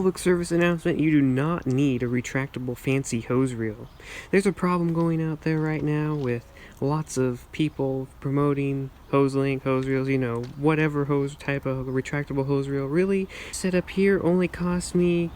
Public service announcement, you do not need a retractable fancy hose reel. There's a problem going out there right now with lots of people promoting hose link, hose reels, you know, whatever hose type of retractable hose reel. Really, set up here only cost me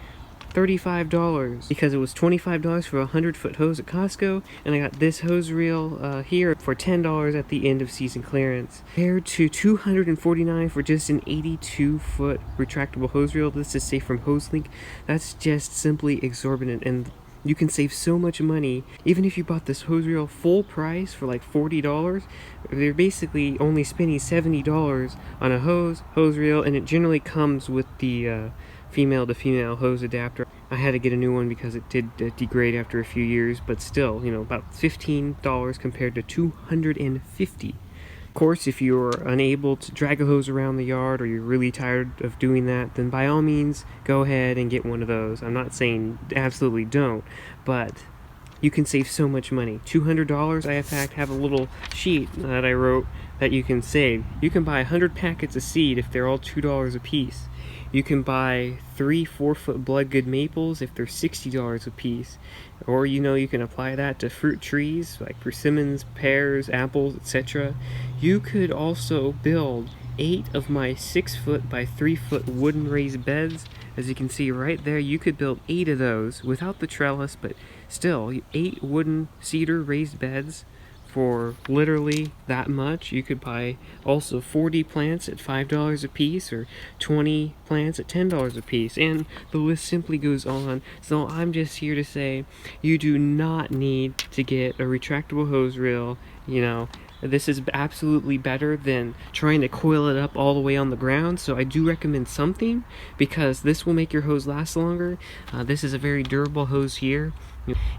$35 because it was $25 for a 100-foot hose at Costco, and I got this hose reel here for $10 at the end of season clearance, compared to $249 for just an 82-foot retractable hose reel. This is safe from HoseLink. That's just simply exorbitant, and you can save so much money. Even if you bought this hose reel full price for like $40, they're basically only spending $70 on a hose reel, and it generally comes with the female to female hose adapter. I had to get a new one because it did degrade after a few years, but still, you know, about $15 compared to $250. Of course, if you're unable to drag a hose around the yard, or you're really tired of doing that, then by all means go ahead and get one of those. I'm not saying absolutely don't, but you can save so much money. $200. I in fact have a little sheet that I wrote that you can save. You can buy 100 packets of seed if they're all $2 a piece. You can buy 3 4-foot bloodgood maples if they're $60 a piece. Or, you know, you can apply that to fruit trees like persimmons, pears, apples, etc. You could also build 8 of my 6-foot by 3-foot wooden raised beds. As you can see right there, you could build 8 of those without the trellis, but still 8 wooden cedar raised beds for literally that much. You could buy also 40 plants at $5 a piece, or 20 plants at $10 a piece, and the list simply goes on. So I'm just here to say, you do not need to get a retractable hose reel. You know, this is absolutely better than trying to coil it up all the way on the ground. So I do recommend something, because this will make your hose last longer. This is a very durable hose here.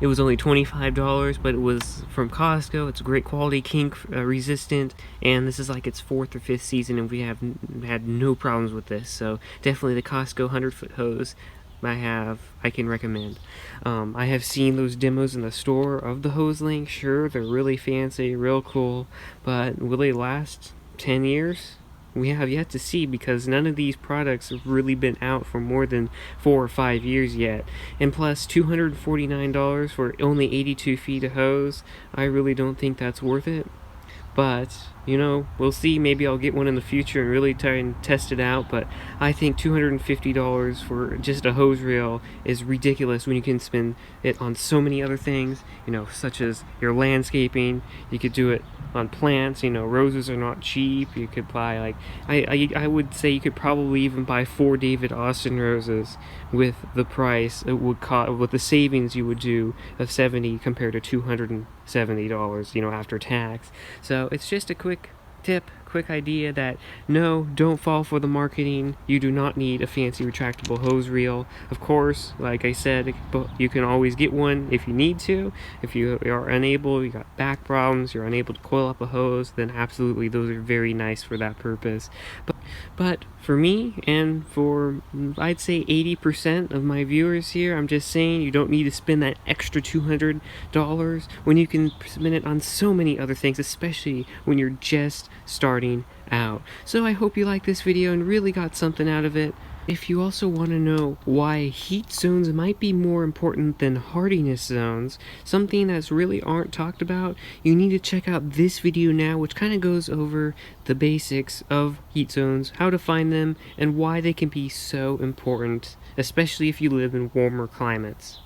It was only $25, but it was from Costco. It's great quality, kink resistant, and this is like its 4th or 5th season, and we have had no problems with this. So definitely the Costco 100-foot hose I can recommend. I have seen those demos in the store of the hose link. Sure, they're really fancy, real cool, but will they last 10 years? We have yet to see, because none of these products have really been out for more than 4 or 5 years yet. And plus, $249 for only 82 feet of hose, I really don't think that's worth it. But, you know, we'll see. Maybe I'll get one in the future and really try and test it out. But I think $250 for just a hose reel is ridiculous when you can spend it on so many other things, you know, such as your landscaping. You could do it on plants. You know, roses are not cheap. You could buy, like, I would say you could probably even buy 4 David Austin roses with the price it would cost, with the savings you would do of $70 compared to $270, you know, after tax. So it's just a quick tip, quick idea that no, don't fall for the marketing. You do not need a fancy retractable hose reel. Of course, like I said, you can always get one if you need to. If you are unable, you got back problems, you're unable to coil up a hose, then absolutely those are very nice for that purpose. But for me, and for I'd say 80% of my viewers here, I'm just saying you don't need to spend that extra $200 when you can spend it on so many other things, especially when you're just starting out. So I hope you liked this video and really got something out of it. If you also want to know why heat zones might be more important than hardiness zones, something that's really aren't talked about, you need to check out this video now, which kind of goes over the basics of heat zones, how to find them, and why they can be so important, especially if you live in warmer climates.